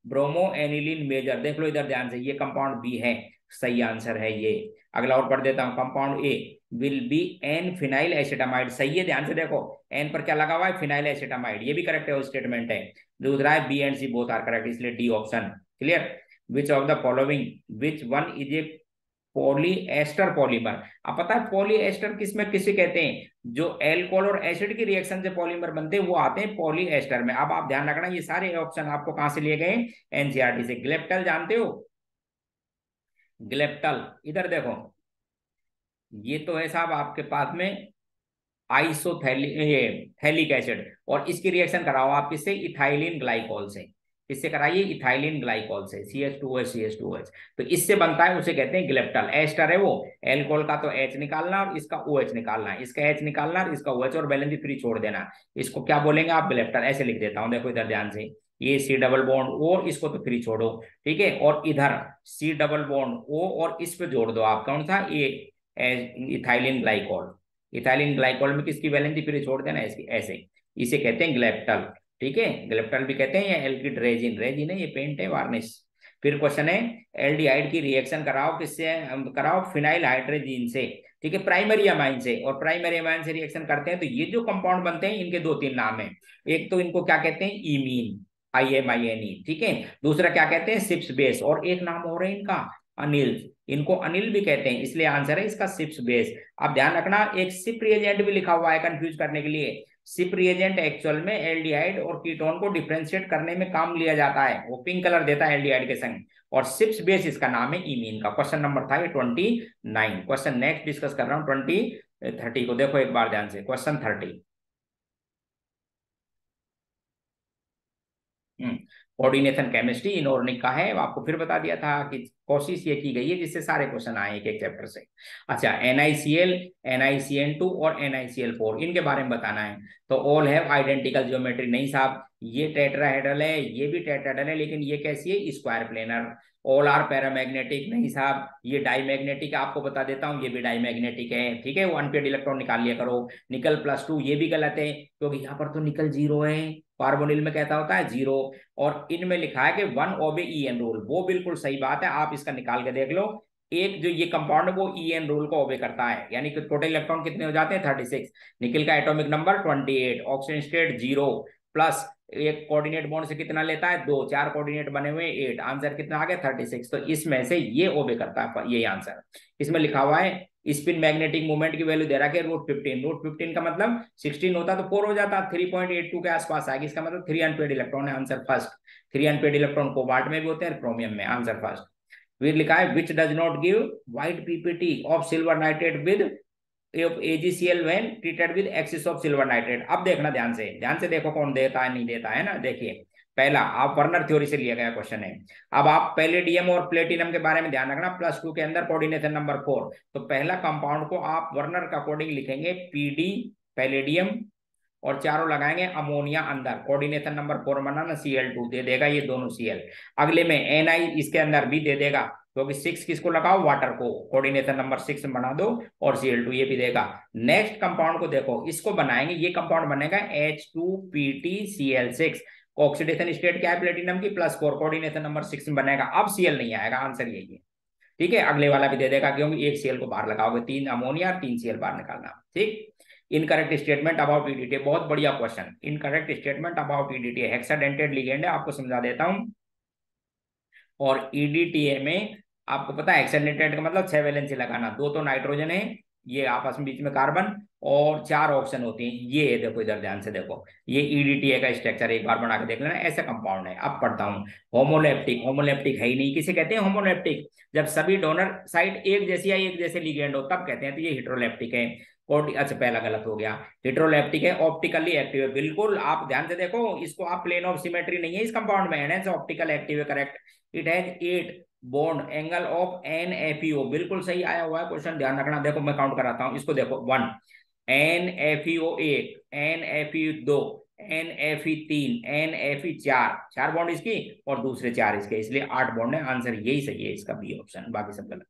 bromo aniline major, देख लो इधर ध्यान से, ये कंपाउंड बी है, सही आंसर है ये। अगला और पढ़ देता हूं, compound A will be N phenyl acetamide, सही है, ध्यान से देखो, एन पर क्या लगा हुआ है, फिनाइल एसिटामाइड, ये भी करेक्ट है, वो स्टेटमेंट है। दूसरा है B and C both are correct, इसलिए D option. Clear, which of the following, which one is a polyester polymer. अब पता है पॉलीएस्टर किसमें किसे कहते हैं? जो एल्कोहल और एसिड की रिएक्शन से पॉलीमर बनते हैं वो आते हैं पॉलीएस्टर में। अब आप ध्यान रखना ये सारे ऑप्शन आपको कहां से लिए गए? एनसीईआरटी से। ग्लेप्टल जानते हो? ग्लेप्टल, इधर देखो, ये तो है साहब आपके पास में थैलिक एसिड, और इसकी रिएक्शन कराओ आप किससे? इथाइलिन ग्लाइकॉल से। किससे कराइए? इथाइलिन ग्लाइकॉल से, CH2OH। तो इससे बनता है, उसे कहते हैं ग्लेप्टल। एस्टर है वो, एल्कोहल का तो H निकालना और इसका OH निकालना, इसका H निकालना और इसका OH, और बैलेंस फ्री छोड़ देना। इसको क्या बोलेंगे आप? ग्लेप्टल। ऐसे लिख देता हूं, देखो इधर ध्यान से, ये C डबल बॉन्ड O, इसको तो फ्री छोड़ो, ठीक है, और इधर C डबल बॉन्ड O, और इस पे जोड़ दो आप कौन सा? ये इथाइलिन ग्लाइकॉल। इथाइलिन ग्लाइकॉल में किसकी वैलेंसी फ्री छोड़ देना? इसकी। ऐसे इसे कहते हैं ग्लेप्टल, ठीक है, ग्लेप्टल भी कहते हैं, या एल्किड रेजिन। रेजिन है ये, पेंट है, वार्निश। फिर क्वेश्चन है एल्डिहाइड की रिएक्शन कराओ किससे? कराओ फिनाइल हाइड्रोजीन से, ठीक है, प्राइमरी अमाइन से। और प्राइमरी अमाइन से रिएक्शन करते हैं तो ये जो कंपाउंड बनते हैं इनके दो तीन नाम है। एक तो इनको क्या कहते हैं? इमीन, IMINE, ठीक है। दूसरा क्या कहते हैं? Schiff's base. और एक नाम और है इनका, अनिल। इनको अनिल भी कहते हैं, इसलिए आंसर है इसका सिप्स बेस। अब ध्यान रखना एक सिप रिएजेंट भी लिखा हुआ है कंफ्यूज करने के लिए। सिप रिएजेंट एक्चुअल में एल्डिहाइड और कीटोन को डिफरेंशिएट करने में काम लिया जाता है, वो पिंक कलर देता है एल्डिहाइड के संग, और सिप्स बेस इसका नाम है इमीन का। क्वेश्चन नंबर था ये 29। क्वेश्चन नेक्स्ट डिस्कस कर रहा हूँ 30 को। देखो एक बार ध्यान से, क्वेश्चन 30। कोऑर्डिनेशन केमिस्ट्री इनऑर्गेनिक का है, आपको फिर बता दिया था कि कोशिश ये की गई है जिससे सारे क्वेश्चन आए एक एक चैप्टर से। अच्छा, NiCl, NiCN2 और NiCl4 इनके बारे में बताना है। तो ऑल हैव आइडेंटिकल ज्योमेट्री, नहीं साहब, ये टेट्राहेड्रल है, ये भी टेट्राहेड्रल है, लेकिन ये कैसी है? Square planar. All are paramagnetic, नहीं साहब, ये डाईमैग्नेटिक, आपको बता देता हूँ ये भी डाईमैग्नेटिक है, ठीक है, वो अनपेड इलेक्ट्रॉन निकाल लिया करो। निकल +2 ये भी गलत है, क्योंकि यहाँ पर तो निकल 0 है, कार्बोनिल में कहता होता है 0। और इनमें लिखा है कि 1 ओबे EN रूल, वो बिल्कुल सही बात है, आप इसका निकाल के देख लो। एक जो ये कंपाउंड है वो EN रूल को ओबे करता है, यानी कि टोटल इलेक्ट्रॉन कितने हो जाते हैं? 36। निकल का atomic number 28, oxygen state 0, plus एक कोऑर्डिनेट बॉन्ड से कितना लेता है? 2, 4 कोऑर्डिनेट बने हुए 8, आंसर कितना आ गया? 36। तो इसमें से ये ओबे करता है, यही आंसर। इसमें लिखा हुआ है स्पिन मैग्नेटिक मूवमेंट की वैल्यू दे रहा है √15। √15 का मतलब 16 होता तो 4 हो जाता, 3.82 के आसपास आएगी, इसका मतलब 3 अनपेड इलेक्ट्रॉन है, answer first. 3 unpaired electron cobalt में भी होते हैं, क्रोमियम में, आंसर फर्स्ट। फिर लिखा है which does not give white PPT of silver nitrate with AgCl when treated with axis of silver nitrate. अब देखना ध्यान से देखो कौन देता है नहीं देता है ना। देखिए पहला, आप वर्नर थ्योरी से लिया गया क्वेश्चन है। अब आप पैलेडियम और प्लेटिनम के बारे में ध्यान रखना, +2 के अंदर कोऑर्डिनेशन नंबर 4। तो पहला कंपाउंड को आप वर्नर का कोडिंग लिखेंगे PD, पैलेडियम, और चारों लगाएंगे अमोनिया अंदर, कोऑर्डिनेशन नंबर 4 बनाना, Cl2 दे देगा ये दोनों Cl। अगले में Ni इसके अंदर भी दे देगा, क्योंकि 6 किसको लगाओ? वाटर को, कोऑर्डिनेशन नंबर 6 बना दो, और Cl2 ये भी देगा। नेक्स्ट कंपाउंड को देखो, इसको बनाएंगे, ये कंपाउंड बनेगा H2PtCl6। ऑक्सीडेशन स्टेट क्या है प्लेटिनम की? +4, कोऑर्डिनेशन नंबर 6 में बनेगा। अब Cl नहीं आएगा, आंसर यही है, ठीक है। अगले वाला भी दे देगा, क्योंकि एक Cl को बाहर लगाओगे, 3 अमोनिया और 3 Cl बाहर निकालना, ठीक। इनकरेक्ट स्टेटमेंट अबाउट ईडीटी, बहुत बढ़िया question. Incorrect statement about EDT, hexadentate ligand है, आपको समझा देता हूं। और ईडीटीए में आपको पता है हेक्साडेंटेड का मतलब 6 वैलेंसी लगाना, 2 तो नाइट्रोजन है, ये आपस में बीच में कार्बन, और 4 ऑक्सीजन होती हैं। ये देखो इधर ध्यान से देखो, ये ईडीटीए का स्ट्रक्चर एक बार बना के देख लेना, ऐसा कंपाउंड है। अब पढ़ता हूँ। होमोलेप्टिक, होमोलेप्टिक है ही नहीं, किसे कहते हैं होमोलेप्टिक? जब सभी डोनर साइड एक जैसी या एक जैसे लिगेंड हो तब कहते हैं, तो ये हेटेरोलेप्टिक है। और अच्छा पहला गलत हो गया, हेटेरोलेप्टिक है, ऑप्टिकली एक्टिव है, बिल्कुल आप ध्यान से देखो, इसको आप प्लेन ऑफ सिमेट्री नहीं है इस कंपाउंड में, एनएच ऑप्टिकल एक्टिव है, correct. It has 8 bond, angle of NFeO, बिल्कुल सही आया हुआ है क्वेश्चन, ध्यान रखना। देखो मैं काउंट कराता हूँ, इसको देखो, 1 NFeO 1, NFe 2, NFe 3, NFe 4, 4 bond इसकी और दूसरे 4 इसके, इसलिए 8 बॉन्ड है, आंसर यही सही है इसका, बी ऑप्शन, बाकी सब गलत।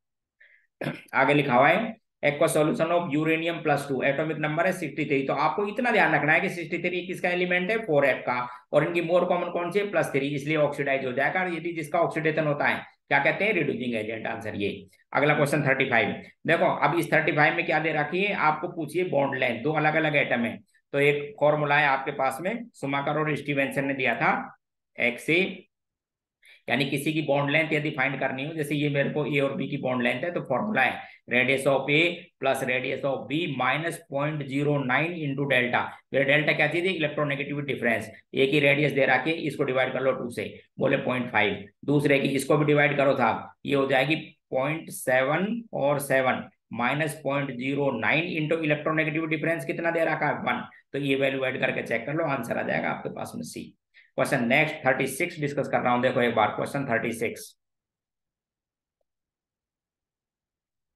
आगे लिखा हुआ है aqua solution of uranium +2, atomic number है 63। तो आपको इतना ध्यान रखना है कि 63 किसका एलिमेंट है? 4F का, और इनकी मोर कॉमन कौन सी है? +3, इसलिए ऑक्सीडाइज हो जाएगा, यदि जिसका ऑक्सीडेशन होता है क्या कहते हैं? रिड्यूसिंग एजेंट, आंसर ये। अगला क्वेश्चन 35, देखो अब इस 35 में क्या दे रखी है आपको, पूछिए बॉन्ड लेंथ, 2 अलग अलग एटम है। तो एक फॉर्मूला है आपके पास में, सुमाकर और स्टीवेंसन ने दिया था, XA यानी किसी की बॉन्ड लेंथ यदि फाइंड करनी हो, जैसे ये मेरे को ए और बी की बॉन्ड लेंथ है, तो फॉर्मूला है radius of A plus radius of B minus 0.09 into delta. फिर डेल्टा क्या चीज है? Electronegativity difference. एक ही रेडियस दे रखी है, इसको डिवाइड कर लो 2 से, बोले 0.5। दूसरे की इसको भी डिवाइड करो साहब, ये हो जाएगी 0.7 और 7 माइनस 0.09 इंटू इलेक्ट्रोनेगेटिविटी डिफरेंस कितना दे रखा है? 1। तो ये वैल्यू ऐड करके चेक कर लो, आंसर आ जाएगा आपके पास में सी। क्वेश्चन नेक्स्ट 36 डिस्कस कर रहा हूं, देखो एक बार क्वेश्चन 36।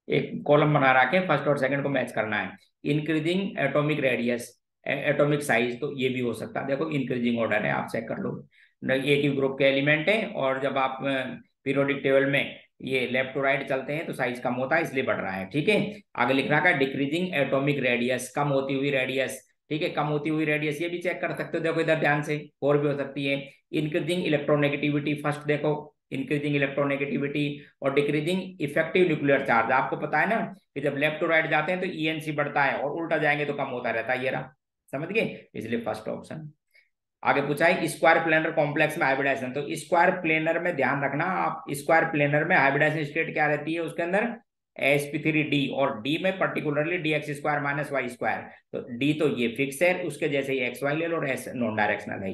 एक कॉलम बना रखे, फर्स्ट और सेकंड को मैच करना है। Increasing atomic radius, atomic size, तो ये भी हो सकता है। देखो इंक्रीजिंग ऑर्डर है, आप चेक कर लो, एक ही ग्रुप के एलिमेंट है, और जब आप पीरियोडिक टेबल में ये लेफ्ट टू राइट चलते हैं तो साइज कम होता है, इसलिए बढ़ रहा है। ठीक है, आगे लिख रहा है डिक्रीजिंग एटॉमिक रेडियस, कम होती हुई रेडियस। ठीक है, कम होती हुई रेडियस ये भी चेक कर सकते हो, देखो इधर ध्यान से, और भी हो सकती है। इंक्रीजिंग इलेक्ट्रोनेगेटिविटी, फर्स्ट देखो इंक्रीजिंग इलेक्ट्रोनेगेटिविटी, और डिक्रीजिंग इफेक्टिव न्यूक्लियर चार्ज। आपको पता है ना कि जब लेफ्ट टू राइट जाते हैं तो ईएनसी बढ़ता है, और उल्टा जाएंगे तो कम होता रहता है, ये रहा, समझ गए, इसलिए फर्स्ट ऑप्शन। आगे पूछा है स्क्वायर प्लेनर कॉम्प्लेक्स में हाइब्रिडाइजेशन, तो स्क्वायर प्लेनर में ध्यान रखना आप, स्क्वायर प्लेनर में हाइब्रिडाइजेशन स्टेट क्या रहती है? उसके अंदर sp3d, और d में particularly dx square minus Y square. तो d तो ये फिक्स है, उसके जैसे ही xy ले लो, और s नॉन डायरेक्शनल है।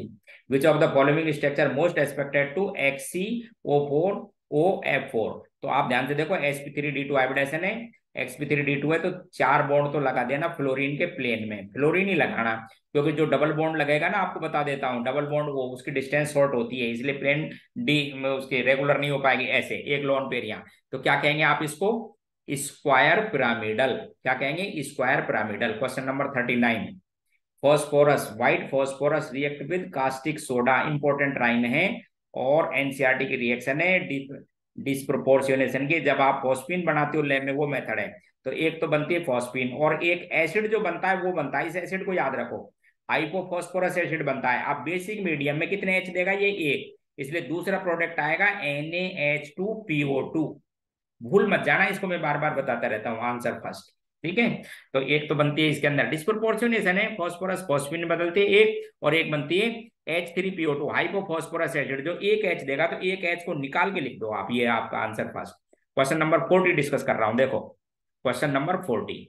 Which of the following structure most expected to XCO4 OF4। तो आप ध्यान से देखो, sp3d2 हाइब्रिडाइजेशन है, sp3d2 है, तो 4 बॉन्ड तो लगा देना फ्लोरीन के प्लेन में, फ्लोरीन ही लगाना, क्योंकि जो डबल बॉन्ड लगेगा ना, आपको बता देता हूं, डबल बॉन्ड वो उसकी डिस्टेंस शॉर्ट होती है, इसलिए प्लेन डी में उसके रेगुलर नहीं हो पाएगी, ऐसे एक लोन पेयर यहाँ। तो क्या कहेंगे आप इसको? Square pyramidal. क्या कहेंगे? Square pyramidal. Question number 39। Phosphorus, white phosphorus react with caustic soda, important line है, और एनसीईआरटी की रिएक्शन है डिस्प्रोपोर्शनेशन की। जब आप फॉस्फीन बनाते हो लैब में, वो मेथड है। तो एक तो बनती है फॉस्फीन, और एक एसिड जो बनता है वो बनता है, इस एसिड को याद रखो, हाइपोफॉस्फोरस एसिड बनता है। अब बेसिक मीडियम में कितने एच देगा? ये एक, इसलिए दूसरा प्रोडक्ट आएगा NaH2PO2। भूल मत जाना, इसको मैं बार बार बताता रहता हूँ, आंसर फर्स्ट। ठीक है, तो एक तो बनती है इसके अंदर डिस्प्रोपोर्शनेशन है, फॉस्फोरस फॉस्फीन में बदलते हैं एक, और एक बनती है H3PO2 हाइपोफॉस्फोरस एसिड, जो एक एच देगा, तो एक एच को निकाल के लिख दो आप, ये आपका answer first. Question number 40 discuss कर रहा हूं, देखो क्वेश्चन नंबर 40।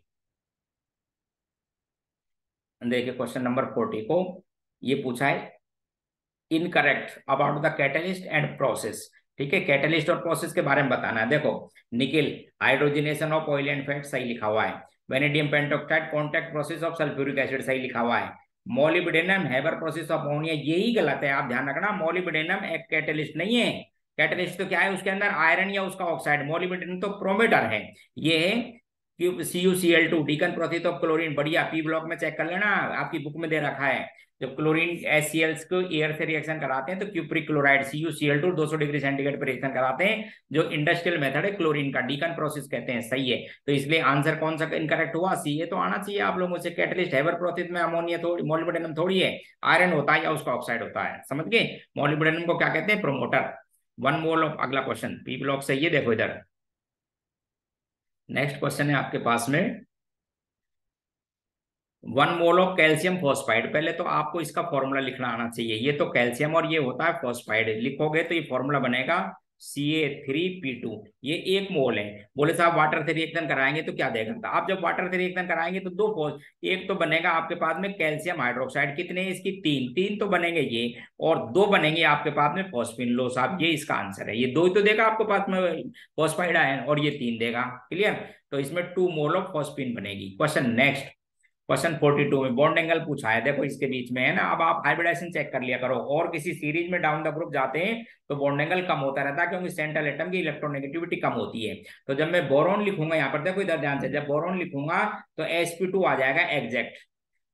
देखिए क्वेश्चन नंबर 40 को ये पूछा है, incorrect about the catalyst and process. ठीक है, कैटलिस्ट और प्रोसेस के बारे में बताना है। देखो nickel hydrogenation of oil and fat, सही लिखा हुआ है। Vanadium pentoxide contact process of sulphuric acid, सही लिखा हुआ है। Molybdenum Haber process of ammonia, यही गलत है, आप ध्यान रखना, मोलिब्डेनम एक कैटलिस्ट नहीं है। कैटलिस्ट तो क्या है? उसके अंदर आयरन या उसका ऑक्साइड, मोलिब्डेनम तो प्रोमेटर है। ये है CuCl2 Deacon process of chlorine, बढ़िया, पी ब्लॉक में चेक कर लेना, आपकी बुक में दे रखा है। जब क्लोरीन HCl को एयर से रिएक्शन कराते हैं तो cupric chloride CuCl2 200 degree centigrade पर रिएक्शन कराते हैं, जो इंडस्ट्रियल मेथड है क्लोरीन का, डीकन प्रोसेस कहते हैं, सही है। तो इसलिए आंसर कौन सा इनकरेक्ट हुआ? सी। ये तो आना चाहिए आप लोगों से, कैटलिस्ट हैबर प्रोसेस में अमोनिया थोड़ी, मोलिब्डेनम थोड़ी है, आयरन होता है या उसका ऑक्साइड होता है, समझ गए। मोलिब्डेनम को क्या कहते हैं? प्रोमोटर। 1 मोल ऑफ, अगला क्वेश्चन पी ब्लॉक से, ये देखो इधर नेक्स्ट क्वेश्चन है आपके पास में, 1 मोल ऑफ कैल्शियम फॉस्फाइड। पहले तो आपको इसका फॉर्मूला लिखना आना चाहिए, ये तो कैल्शियम और ये होता है फॉस्फाइड, लिखोगे तो ये फॉर्मूला बनेगा Ca3P2, ये 1 मोल है। बोले साहब वाटर से रिएक्शन कराएंगे तो क्या देगा? तो आप जब वाटर से रिएक्शन कराएंगे तो दो फॉस, एक तो बनेगा आपके पास में कैल्शियम हाइड्रोक्साइड, कितने इसकी? 3 तो बनेंगे ये, और 2 बनेंगे आपके पास में फॉस्फिन। लो साहब, ये इसका आंसर है, ये 2 ही तो देगा आपके पास में फॉस्फाइड आयन, और ये 3 देगा, क्लियर। तो इसमें 2 मोल ऑफ फॉस्फिन बनेगी। क्वेश्चन नेक्स्ट, क्वेश्चन 42 में बॉन्ड एंगल पूछा है, देखो इसके बीच में है ना। अब आप हाइब्रिडाइजेशन चेक कर लिया करो, और किसी सीरीज में डाउन द ग्रुप जाते हैं तो बॉन्ड एंगल कम होता रहता है, क्योंकि सेंट्रल एटम की इलेक्ट्रोनेगेटिविटी कम होती है। तो जब मैं बोरॉन लिखूंगा यहाँ पर, देखो इधर ध्यान से, जब बोरॉन लिखूंगा तो sp2 आ जाएगा एग्जैक्ट,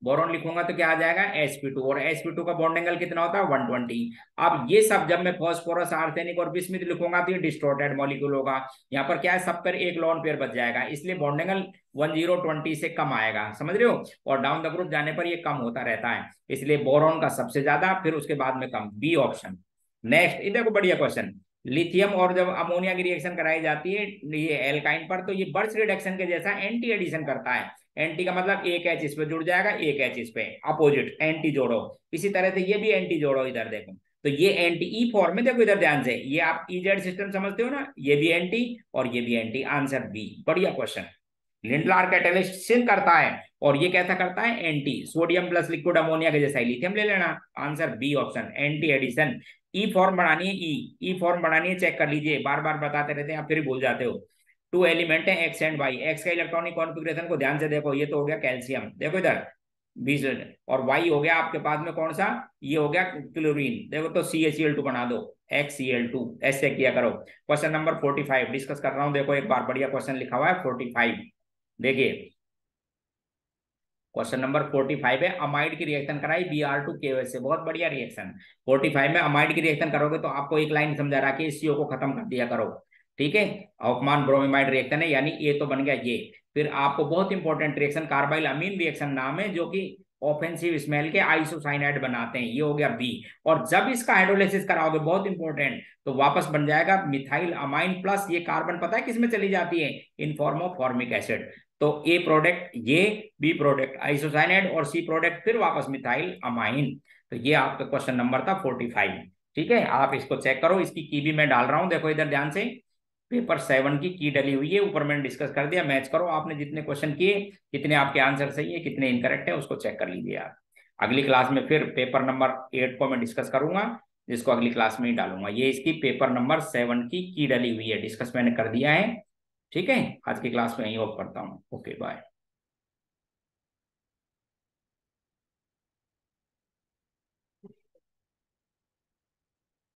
बोरॉन लिखूंगा तो क्या आ जाएगा? sp2, और sp2 का बॉन्ड एंगल कितना होता है? 120। अब ये सब जब मैं फॉस्फोरस आर्सेनिक और बिस्मिथ लिखूंगा तो ये डिस्टॉर्टेड मॉलिक्यूल होगा, यहाँ पर क्या है, सब पर एक लोन पेयर बच जाएगा, इसलिए बॉन्ड एंगल 1020 से कम आएगा, समझ रहे हो। और डाउन द ग्रुप जाने पर ये कम होता रहता है, इसलिए बोरॉन का सबसे ज्यादा, फिर उसके बाद में कम, बी ऑप्शन। नेक्स्ट, ये देखो बढ़िया क्वेश्चन, लिथियम और जब अमोनिया की रिएक्शन कराई जाती है ये एल्काइन पर, तो ये बर्च रिडक्शन के जैसा एंटी एडिशन करता है। एंटी का मतलब एक एच इस पे जुड़ जाएगा, एक एच इस पे, अपोजिट एंटी जोड़ो। इसी तरह से ये भी एंटी जोड़ो, इधर देखो, तो ये एंटी ई फॉर्म में, देखो इधर ध्यान से, ये आप इजेड सिस्टम समझते हो ना, ये भी एंटी और ये भी एंटी, आंसर बी। बढ़िया क्वेश्चन। लिंडलार कैटेलिस्ट सिंक करता है और ये कैसा करता है, anti. Sodium plus liquid ammonia के जैसा, लिथियम ले लेना, answer B option, anti addition. E form बनानी है, ई फॉर्म बनानी है, चेक कर लीजिए, बार बार बताते रहते हैं आप फिर भूल जाते हो। टू एलिमेंट है एक्स एंड वाई, एक्स का इलेक्ट्रॉनिक कॉन्फ़िगरेशन को ध्यान से देखो, ये तो हो गया कैल्शियम, देखो इधर 20, और वाई हो गया आपके पास में कौन सा, ये हो गया क्लोरीन, देखो तो CaCl2 बना दो, XCl2, ऐसे किया करो। क्वेश्चन नंबर 45 डिस्कस कर रहा हूं, देखो एक बार, बढ़िया क्वेश्चन लिखा हुआ है 45। देखिए क्वेश्चन नंबर 45 है, अमाइड की रिएक्शन कराई Br2KOH से, बहुत बढ़िया रिएक्शन। 45 में अमाइड की रिएक्शन करोगे तो आपको एक लाइन समझा रहा कि CO को खत्म कर दिया करो, ठीक है। ऑफमान ब्रोमीमाइड रिएक्शन है, यानी ये तो बन गया ये। फिर आपको बहुत इंपॉर्टेंट रिएक्शन कार्बाइल अमीन रिएक्शन नाम है, जो कि ऑफेंसिव स्मेल के आइसोसाइनाइड बनाते हैं, ये हो गया बी। और जब इसका हाइड्रोलिसिस कराओगे, बहुत इंपॉर्टेंट, तो वापस बन जाएगा मिथाइल अमाइन प्लस, ये कार्बन पता है किसमें चली जाती है, in form of formic acid. तो ए प्रोडक्ट ये, बी प्रोडक्ट आइसोसाइनाइड, और सी प्रोडक्ट फिर वापस मिथाइल अमाइन। तो ये आपका क्वेश्चन नंबर था 45। ठीक है, आप इसको चेक करो, इसकी की भी मैं डाल रहा हूं, देखो इधर ध्यान से, पेपर 7 की डली हुई है, ऊपर मैंने डिस्कस कर दिया, मैच करो आपने जितने क्वेश्चन किए, कितने आपके आंसर सही है, कितने इनकरेक्ट है, उसको चेक कर लीजिए आप। अगली क्लास में फिर पेपर नंबर 8 को मैं डिस्कस करूंगा, जिसको अगली क्लास में ही डालूंगा। ये इसकी पेपर नंबर 7 की डली हुई है, डिस्कस मैंने कर दिया है। ठीक है, आज की क्लास में यही ऑफ करता हूँ, ओके बाय।